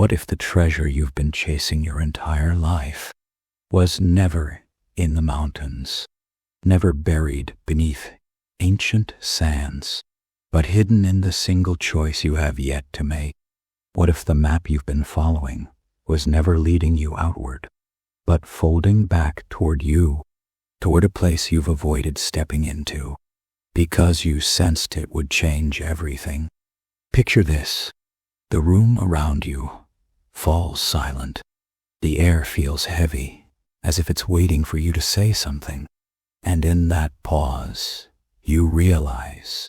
What if the treasure you've been chasing your entire life was never in the mountains, never buried beneath ancient sands, but hidden in the single choice you have yet to make? What if the map you've been following was never leading you outward, but folding back toward you, toward a place you've avoided stepping into, because you sensed it would change everything? Picture this. The room around you falls silent. The air feels heavy, as if it's waiting for you to say something. And in that pause, you realize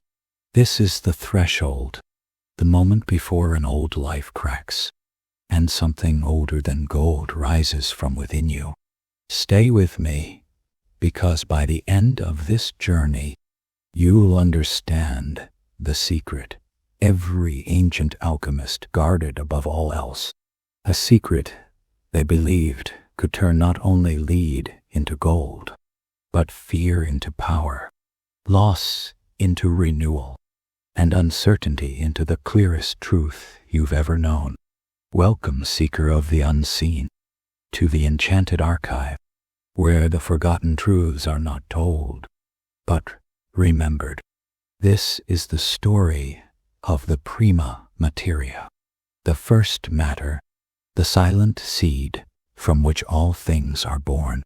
this is the threshold, the moment before an old life cracks, and something older than gold rises from within you. Stay with me, because by the end of this journey, you'll understand the secret every ancient alchemist guarded above all else. A secret they believed could turn not only lead into gold, but fear into power, loss into renewal, and uncertainty into the clearest truth you've ever known. Welcome, seeker of the unseen, to the Enchanted Archive, where the forgotten truths are not told, but remembered. This is the story of the Prima Materia, the first matter, the silent seed from which all things are born,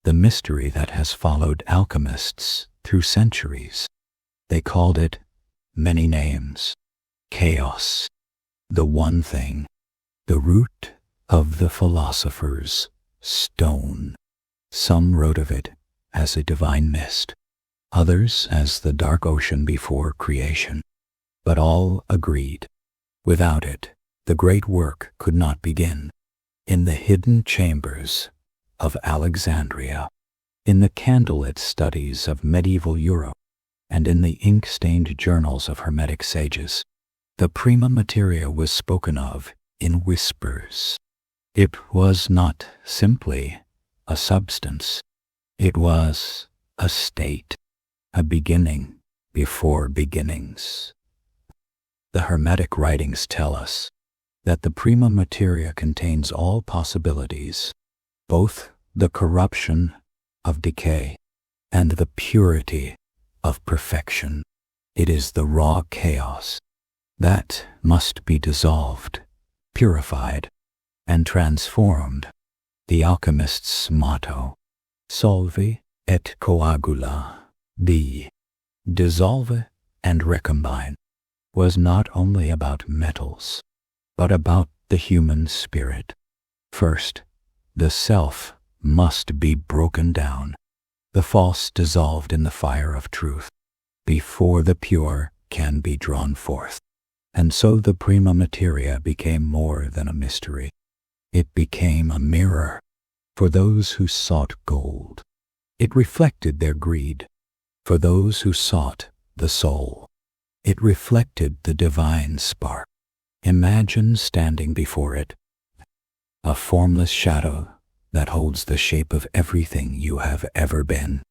the mystery that has followed alchemists through centuries. They called it many names: chaos, the one thing, the root of the philosophers, stone. Some wrote of it as a divine mist, others as the dark ocean before creation. But all agreed, without it, the great work could not begin. In the hidden chambers of Alexandria, in the candlelit studies of medieval Europe, and in the ink-stained journals of Hermetic sages, the Prima Materia was spoken of in whispers. It was not simply a substance. It was a state, a beginning before beginnings. The Hermetic writings tell us that the Prima Materia contains all possibilities, both the corruption of decay and the purity of perfection. It is the raw chaos that must be dissolved, purified, and transformed. The alchemist's motto, solve et coagula, dissolve and recombine, was not only about metals, but about the human spirit. First, the self must be broken down, the false dissolved in the fire of truth, before the pure can be drawn forth. And so the Prima Materia became more than a mystery. It became a mirror for those who sought gold. It reflected their greed. For those who sought the soul, it reflected the divine spark. Imagine standing before it, a formless shadow that holds the shape of everything you have ever been.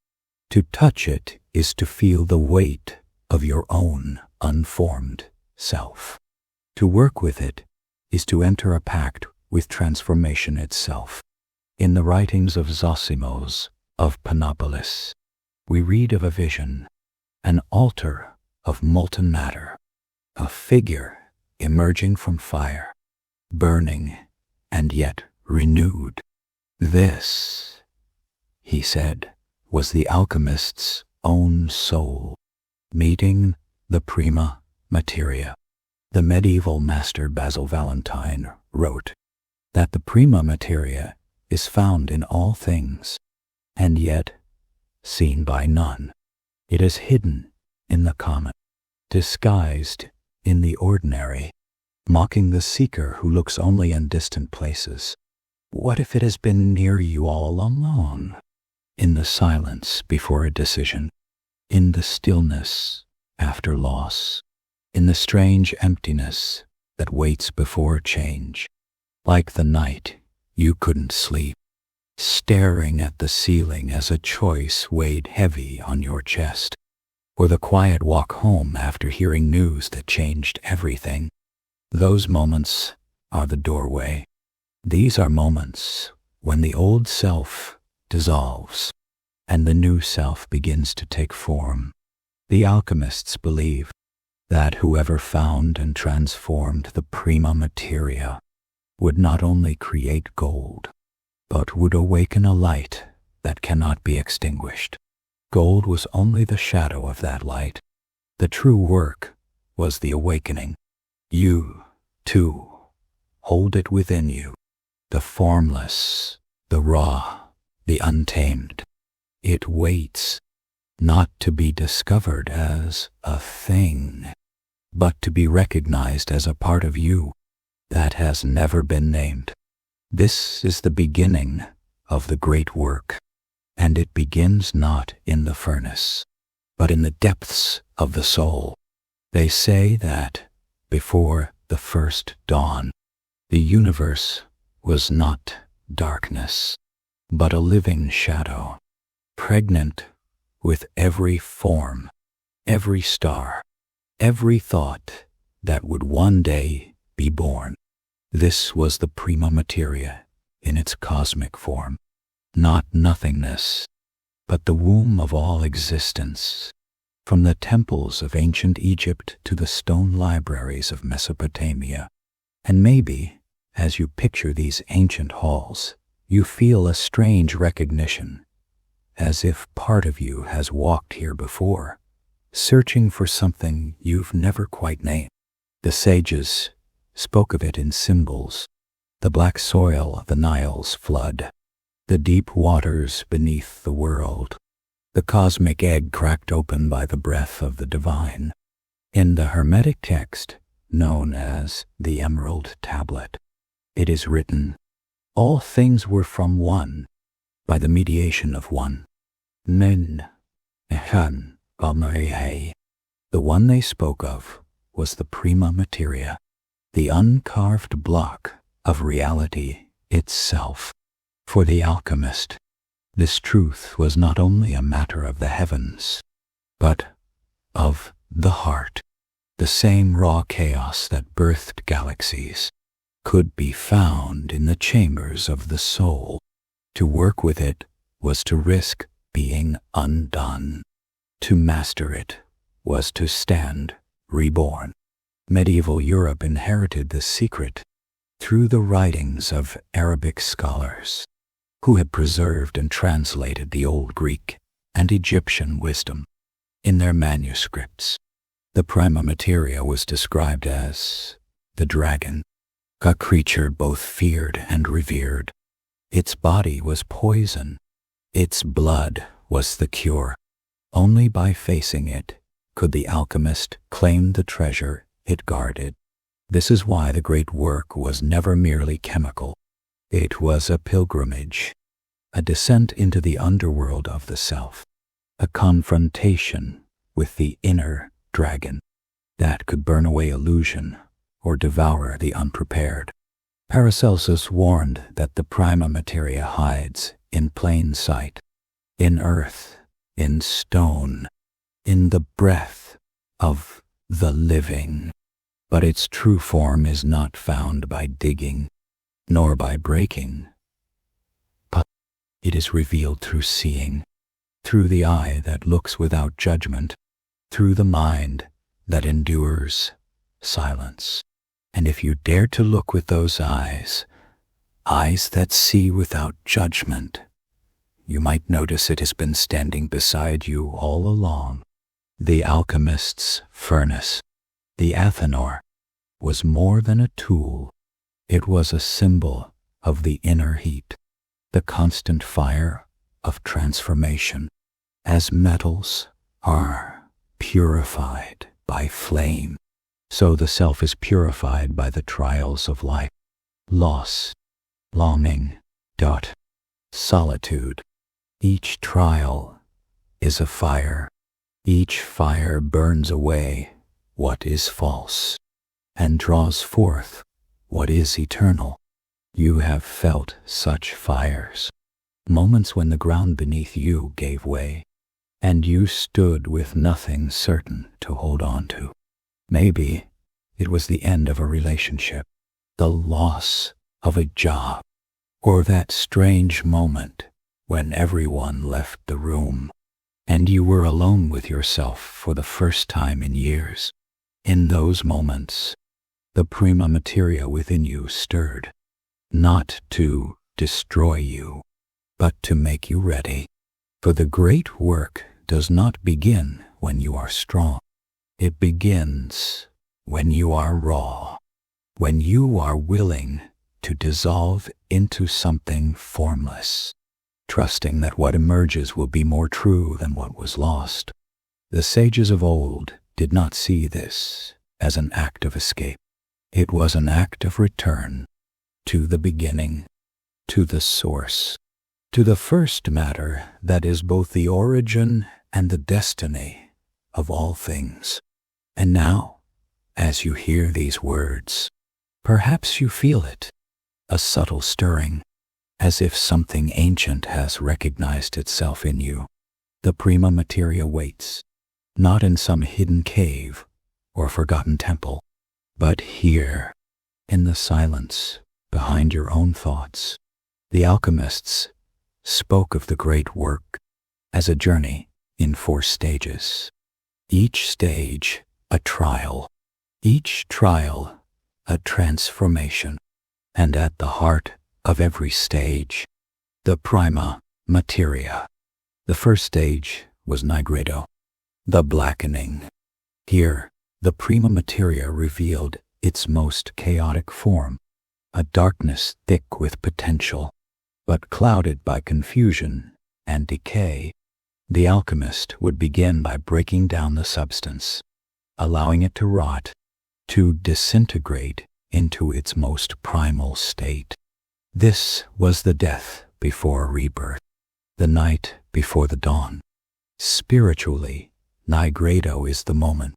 To touch it is to feel the weight of your own unformed self. To work with it is to enter a pact with transformation itself. In the writings of Zosimos of Panopolis, we read of a vision, an altar of molten matter, a figure emerging from fire, burning and yet renewed. This, he said, was the alchemist's own soul, meeting the Prima Materia. The medieval master Basil Valentine wrote that the Prima Materia is found in all things, and yet seen by none. It is hidden in the common, disguised in the ordinary, mocking the seeker who looks only in distant places. What if it has been near you all along? In the silence before a decision, in the stillness after loss, in the strange emptiness that waits before change, like the night you couldn't sleep, staring at the ceiling as a choice weighed heavy on your chest, or the quiet walk home after hearing news that changed everything. Those moments are the doorway. These are moments when the old self dissolves and the new self begins to take form. The alchemists believe that whoever found and transformed the Prima Materia would not only create gold, but would awaken a light that cannot be extinguished. Gold was only the shadow of that light. The true work was the awakening. You, too, hold it within you, the formless, the raw, the untamed. It waits, not to be discovered as a thing, but to be recognized as a part of you that has never been named. This is the beginning of the great work, and it begins not in the furnace, but in the depths of the soul. They say that before the first dawn, the universe was not darkness, but a living shadow, pregnant with every form, every star, every thought that would one day be born. This was the Prima Materia in its cosmic form, not nothingness, but the womb of all existence. From the temples of ancient Egypt to the stone libraries of Mesopotamia. And maybe, as you picture these ancient halls, you feel a strange recognition, as if part of you has walked here before, searching for something you've never quite named. The sages spoke of it in symbols: the black soil of the Nile's flood, the deep waters beneath the world, the cosmic egg cracked open by the breath of the divine. In the Hermetic text, known as the Emerald Tablet, it is written, "All things were from one, by the mediation of one. Men, Echan, Alchemy." The one they spoke of was the Prima Materia, the uncarved block of reality itself. For the alchemist, this truth was not only a matter of the heavens, but of the heart. The same raw chaos that birthed galaxies could be found in the chambers of the soul. To work with it was to risk being undone. To master it was to stand reborn. Medieval Europe inherited the secret through the writings of Arabic scholars, who had preserved and translated the Old Greek and Egyptian wisdom. In their manuscripts, the Prima Materia was described as the dragon, a creature both feared and revered. Its body was poison. Its blood was the cure. Only by facing it could the alchemist claim the treasure it guarded. This is why the great work was never merely chemical. It was a pilgrimage, a descent into the underworld of the self, a confrontation with the inner dragon that could burn away illusion or devour the unprepared. Paracelsus warned that the Prima Materia hides in plain sight, in earth, in stone, in the breath of the living. But its true form is not found by digging, nor by breaking, but it is revealed through seeing, through the eye that looks without judgment, through the mind that endures silence. And if you dare to look with those eyes that see without judgment, you might notice it has been standing beside you all along. The alchemist's furnace, the Athanor, was more than a tool. It was a symbol of the inner heat, the constant fire of transformation. As metals are purified by flame, so the self is purified by the trials of life. Loss, longing, doubt, solitude. Each trial is a fire. Each fire burns away what is false and draws forth what is eternal. You have felt such fires, moments when the ground beneath you gave way, and you stood with nothing certain to hold on to. Maybe it was the end of a relationship, the loss of a job, or that strange moment when everyone left the room and you were alone with yourself for the first time in years. In those moments, the Prima Materia within you stirred, not to destroy you, but to make you ready. For the great work does not begin when you are strong. It begins when you are raw, when you are willing to dissolve into something formless, trusting that what emerges will be more true than what was lost. The sages of old did not see this as an act of escape. It was an act of return to the beginning, to the source, to the first matter that is both the origin and the destiny of all things. And now, as you hear these words, perhaps you feel it, a subtle stirring, as if something ancient has recognized itself in you. The Prima Materia waits, not in some hidden cave or forgotten temple, but here, in the silence behind your own thoughts. The alchemists spoke of the great work as a journey in 4 stages. Each stage a trial, each trial a transformation, and at the heart of every stage, the Prima Materia. The first stage was nigredo, the blackening. Here, the Prima Materia revealed its most chaotic form, a darkness thick with potential, but clouded by confusion and decay. The alchemist would begin by breaking down the substance, allowing it to rot, to disintegrate into its most primal state. This was the death before rebirth, the night before the dawn. Spiritually, nigredo is the moment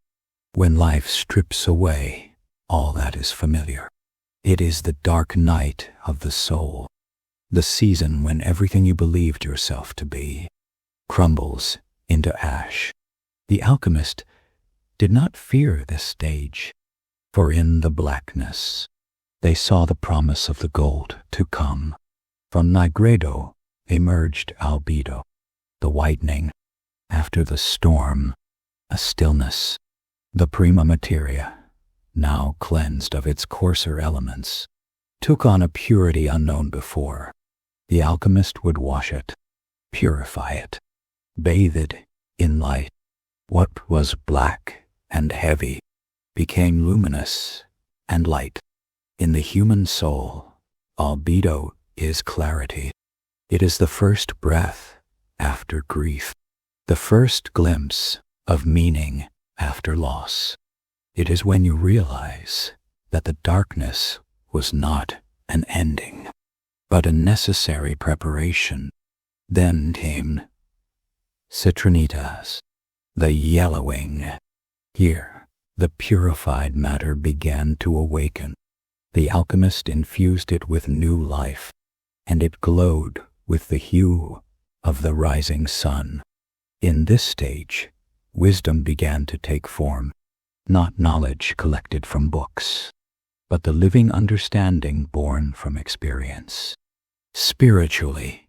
when life strips away all that is familiar. It is the dark night of the soul, the season when everything you believed yourself to be crumbles into ash. The alchemist did not fear this stage, for in the blackness they saw the promise of the gold to come. From nigredo emerged albedo, the whitening. After the storm, a stillness. The Prima Materia, now cleansed of its coarser elements, took on a purity unknown before. The alchemist would wash it, purify it, bathe it in light. What was black and heavy became luminous and light. In the human soul, albedo is clarity. It is the first breath after grief, the first glimpse of meaning after loss. It is when you realize that the darkness was not an ending, but a necessary preparation. Then came citrinitas, the yellowing. Here, the purified matter began to awaken. The alchemist infused it with new life, and it glowed with the hue of the rising sun. In this stage, wisdom began to take form, not knowledge collected from books, but the living understanding born from experience. Spiritually,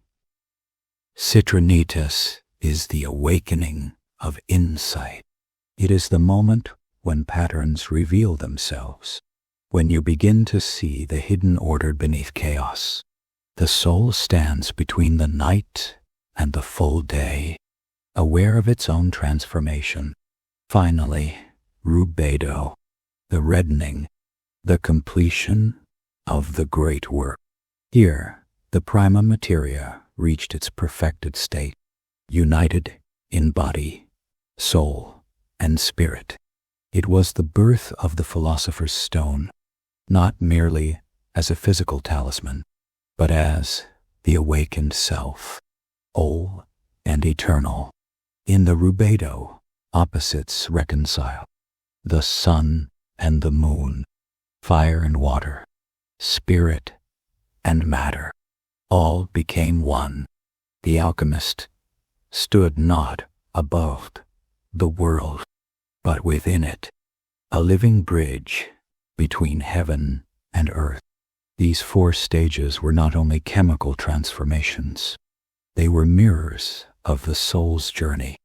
citrinitas is the awakening of insight. It is the moment when patterns reveal themselves, when you begin to see the hidden order beneath chaos. The soul stands between the night and the full day, aware of its own transformation. Finally, rubedo, the reddening, the completion of the great work. Here, the Prima Materia reached its perfected state, united in body, soul, and spirit. It was the birth of the philosopher's stone, not merely as a physical talisman, but as the awakened self, whole and eternal. In the rubedo, opposites reconcile. The sun and the moon, fire and water, spirit and matter, all became one. The alchemist stood not above the world, but within it, a living bridge between heaven and earth. These 4 stages were not only chemical transformations, they were mirrors of the soul's journey.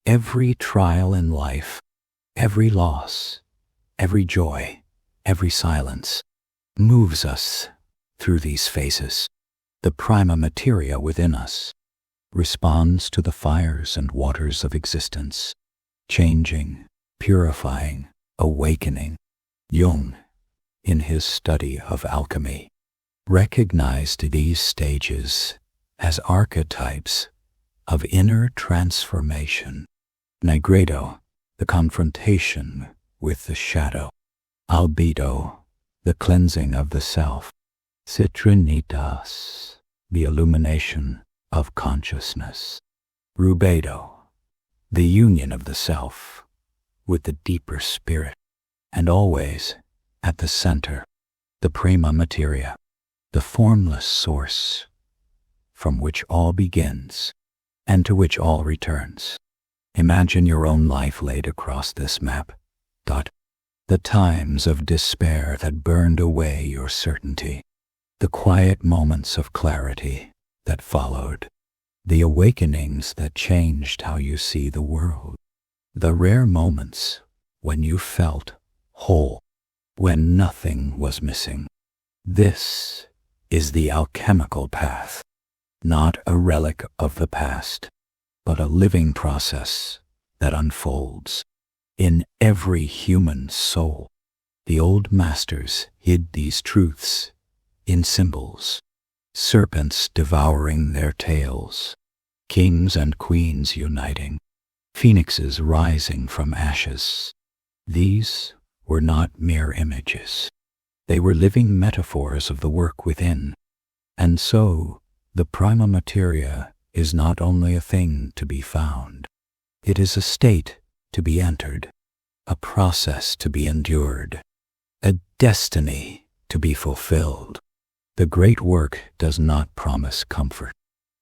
Every trial in life, every loss, every joy, every silence, moves us through these phases. The prima materia within us responds to the fires and waters of existence, changing, purifying, awakening. Jung, in his study of alchemy, recognized these stages as archetypes of inner transformation. Nigredo, the confrontation with the shadow. Albedo, the cleansing of the self. Citrinitas, the illumination of consciousness. Rubedo, the union of the self with the deeper spirit. And always, at the center, the Prima Materia, the formless source from which all begins and to which all returns. Imagine your own life laid across this map. The times of despair that burned away your certainty, the quiet moments of clarity that followed, the awakenings that changed how you see the world, the rare moments when you felt whole, when nothing was missing. This is the alchemical path, not a relic of the past, but a living process that unfolds in every human soul. The old masters hid these truths in symbols, serpents devouring their tails, kings and queens uniting, phoenixes rising from ashes. These were not mere images. They were living metaphors of the work within. And so, the Prima Materia is not only a thing to be found. It is a state to be entered, a process to be endured, a destiny to be fulfilled. The great work does not promise comfort.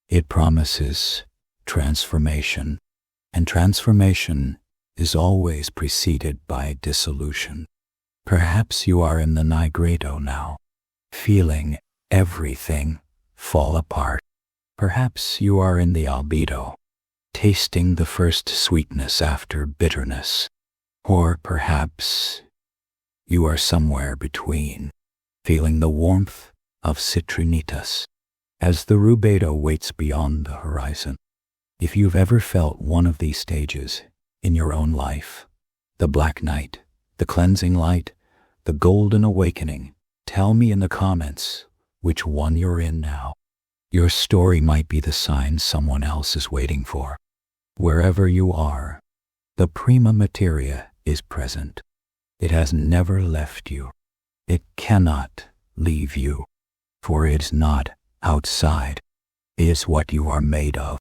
It promises transformation, and transformation is always preceded by dissolution. Perhaps you are in the Nigredo now, feeling everything fall apart. Perhaps you are in the Albedo, tasting the first sweetness after bitterness. Or perhaps you are somewhere between, feeling the warmth of Citrinitas as the Rubedo waits beyond the horizon. If you've ever felt one of these stages in your own life, the black night, the cleansing light, the golden awakening, tell me in the comments which one you're in now. Your story might be the sign someone else is waiting for. Wherever you are, the Prima Materia is present. It has never left you. It cannot leave you, for it is not outside. It is what you are made of.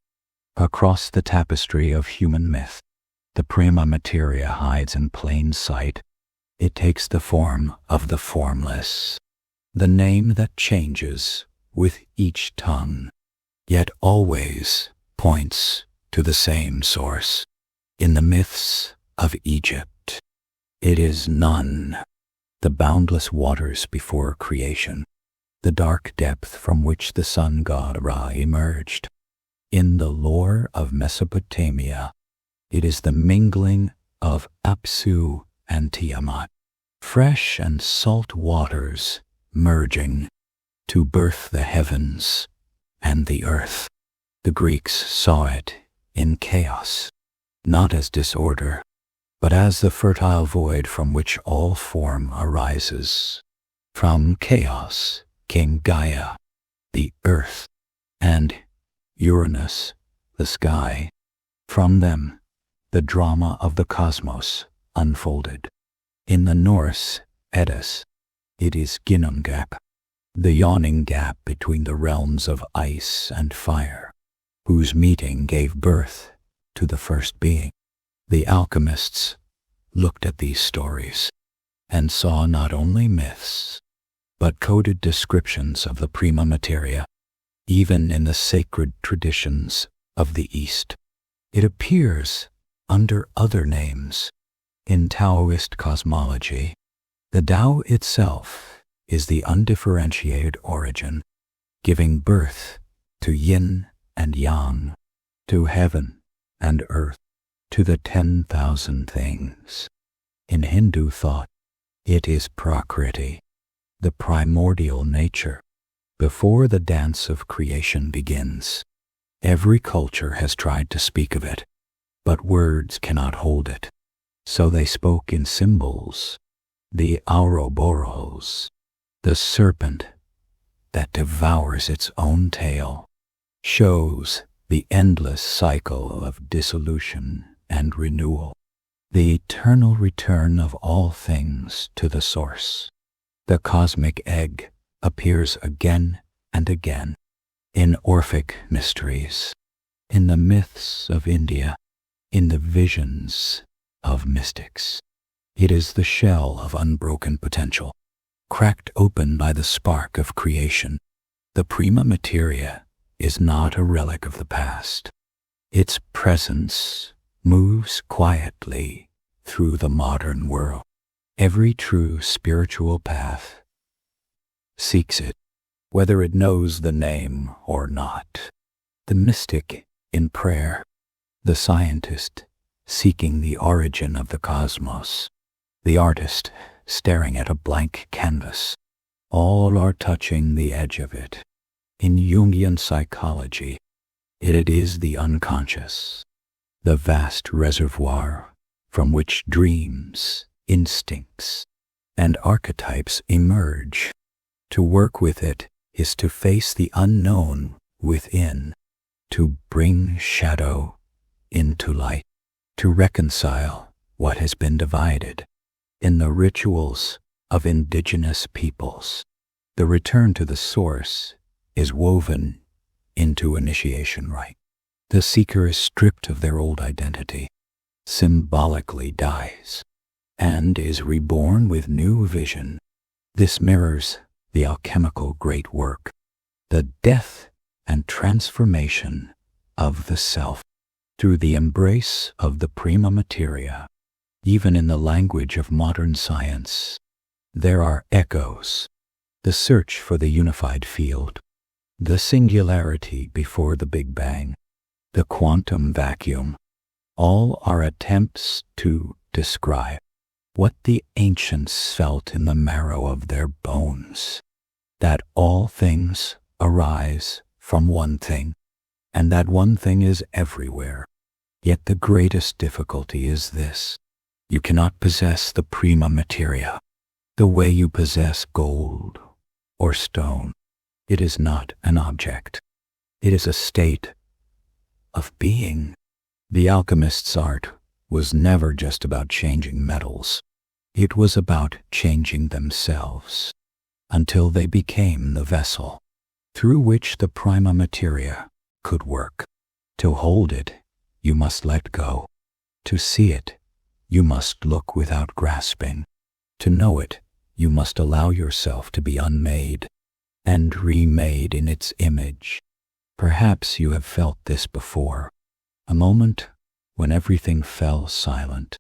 Across the tapestry of human myth, the Prima Materia hides in plain sight. It takes the form of the formless, the name that changes with each tongue, yet always points to the same source. In the myths of Egypt, it is Nun, the boundless waters before creation, the dark depth from which the sun god Ra emerged. In the lore of Mesopotamia, it is the mingling of Apsu and Tiamat, fresh and salt waters merging to birth the heavens and the earth. The Greeks saw it in chaos, not as disorder, but as the fertile void from which all form arises. From chaos came Gaia, the earth, and Uranus, the sky. From them, the drama of the cosmos unfolded. In the Norse Eddas, it is Ginnungagap, the yawning gap between the realms of ice and fire, whose meeting gave birth to the first being. The alchemists looked at these stories and saw not only myths, but coded descriptions of the Prima Materia, even in the sacred traditions of the East. It appears under other names in Taoist cosmology. The Tao itself is the undifferentiated origin, giving birth to yin and yang, to heaven and earth, to the 10,000 things. In Hindu thought, it is Prakriti, the primordial nature. Before the dance of creation begins, every culture has tried to speak of it, but words cannot hold it. So they spoke in symbols, the Ouroboros, the serpent that devours its own tail, shows the endless cycle of dissolution and renewal, the eternal return of all things to the source. The cosmic egg appears again and again in Orphic mysteries, in the myths of India, in the visions of mystics. It is the shell of unbroken potential, cracked open by the spark of creation. The Prima Materia is not a relic of the past. Its presence moves quietly through the modern world. Every true spiritual path seeks it, whether it knows the name or not. The mystic in prayer, the scientist seeking the origin of the cosmos, the artist staring at a blank canvas, all are touching the edge of it. In Jungian psychology, it is the unconscious, the vast reservoir from which dreams, instincts, and archetypes emerge. To work with it is to face the unknown within, to bring shadow into light, to reconcile what has been divided. In the rituals of indigenous peoples, the return to the source is woven into initiation rite. The seeker is stripped of their old identity, symbolically dies, and is reborn with new vision. This mirrors the alchemical great work, the death and transformation of the self through the embrace of the Prima Materia. Even in the language of modern science, there are echoes, the search for the unified field, the singularity before the Big Bang, the quantum vacuum. All are attempts to describe what the ancients felt in the marrow of their bones, that all things arise from one thing, and that one thing is everywhere. Yet the greatest difficulty is this: you cannot possess the Prima Materia the way you possess gold or stone. It is not an object. It is a state of being. The alchemist's art was never just about changing metals. It was about changing themselves until they became the vessel through which the Prima Materia could work. To hold it, you must let go. To see it, you must look without grasping. To know it, you must allow yourself to be unmade and remade in its image. Perhaps you have felt this before, a moment when everything fell silent,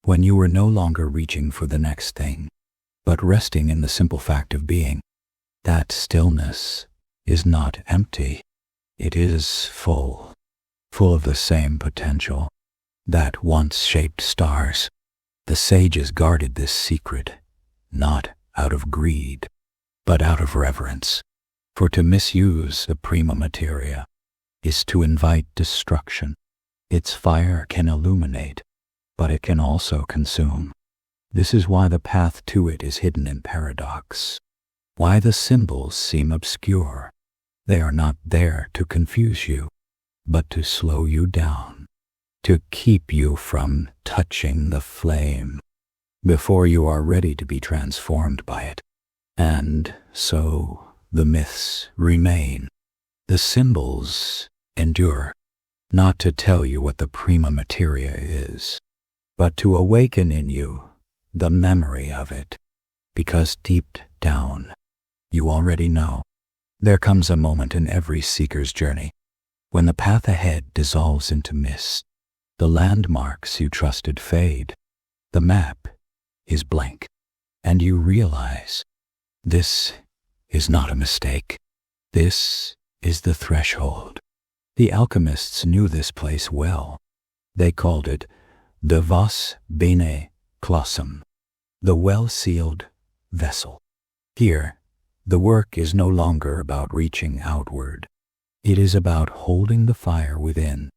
when you were no longer reaching for the next thing, but resting in the simple fact of being. That stillness is not empty. It is full of the same potential that once shaped stars. The sages guarded this secret, not out of greed, but out of reverence. For to misuse the Prima Materia is to invite destruction. Its fire can illuminate, but it can also consume. This is why the path to it is hidden in paradox, why the symbols seem obscure. They are not there to confuse you, but to slow you down, to keep you from touching the flame before you are ready to be transformed by it. And so the myths remain. The symbols endure, not to tell you what the Prima Materia is, but to awaken in you the memory of it, because deep down you already know. There comes a moment in every seeker's journey when the path ahead dissolves into mist. The landmarks you trusted fade. The map is blank, and you realize This is not a mistake. This is the threshold. The alchemists knew this place well. They called it the vas bene clausum, the well-sealed vessel. Here, the work is no longer about reaching outward. It is about holding the fire within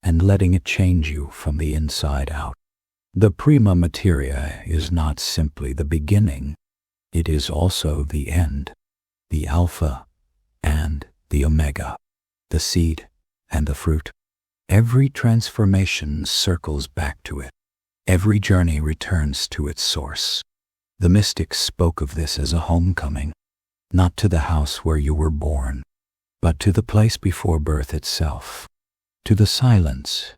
and letting it change you from the inside out. The Prima Materia is not simply the beginning. It is also the end, the Alpha and the Omega, the seed and the fruit. Every transformation circles back to it. Every journey returns to its source. The mystics spoke of this as a homecoming, not to the house where you were born, but to the place before birth itself, to the silence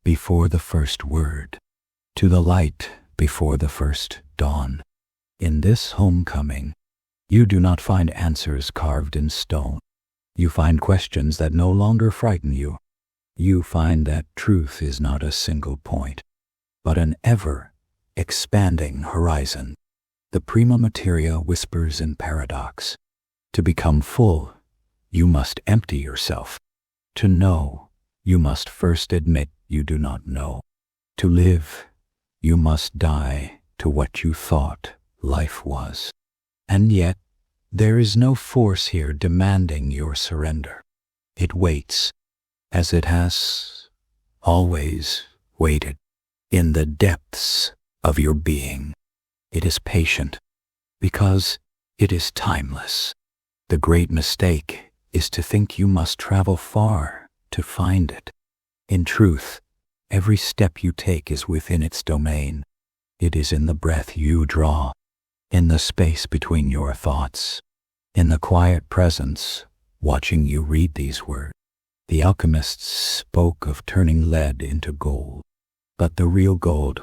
before the first word, to the light before the first dawn. In this homecoming, you do not find answers carved in stone. You find questions that no longer frighten you. You find that truth is not a single point, but an ever-expanding horizon. The Prima Materia whispers in paradox. To become full, you must empty yourself. To know, you must first admit you do not know. To live, you must die to what you thought life was. And yet, there is no force here demanding your surrender. It waits, as it has always waited, in the depths of your being. It is patient, because it is timeless. The great mistake is to think you must travel far to find it. In truth, every step you take is within its domain. It is in the breath you draw, in the space between your thoughts, in the quiet presence watching you read these words. The alchemists spoke of turning lead into gold, but the real gold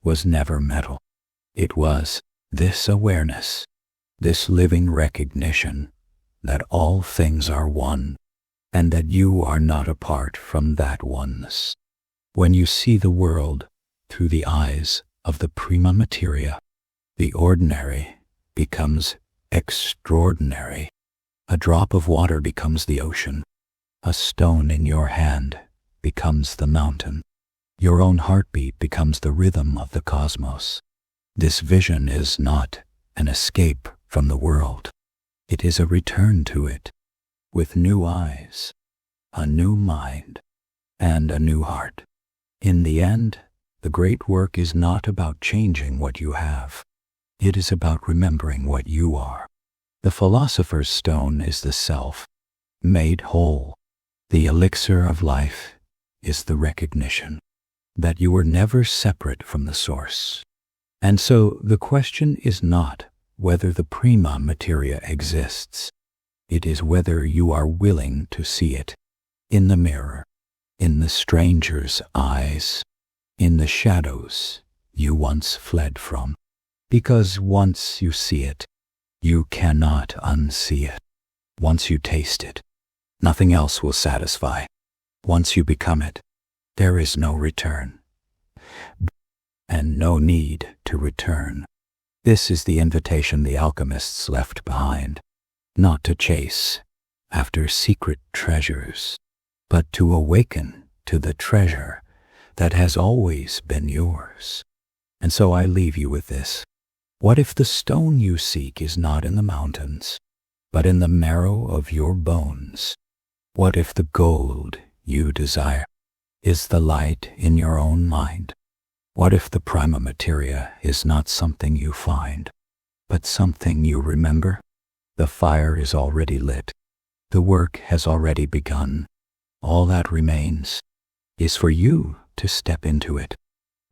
was never metal. It was this awareness, this living recognition that all things are one, and that you are not apart from that oneness. When you see the world through the eyes of the Prima Materia, the ordinary becomes extraordinary. A drop of water becomes the ocean. A stone in your hand becomes the mountain. Your own heartbeat becomes the rhythm of the cosmos. This vision is not an escape from the world. It is a return to it, with new eyes, a new mind, and a new heart. In the end, the great work is not about changing what you have. It is about remembering what you are. The philosopher's stone is the self, made whole. The elixir of life is the recognition that you were never separate from the source. And so the question is not whether the Prima Materia exists. It is whether you are willing to see it in the mirror, in the stranger's eyes, in the shadows you once fled from. Because once you see it, you cannot unsee it. Once you taste it, nothing else will satisfy. Once you become it, there is no return, and no need to return. This is the invitation the alchemists left behind, not to chase after secret treasures, but to awaken to the treasure that has always been yours. And so I leave you with this. What if the stone you seek is not in the mountains, but in the marrow of your bones? What if the gold you desire is the light in your own mind? What if the Prima Materia is not something you find, but something you remember? The fire is already lit. The work has already begun. All that remains is for you to step into it.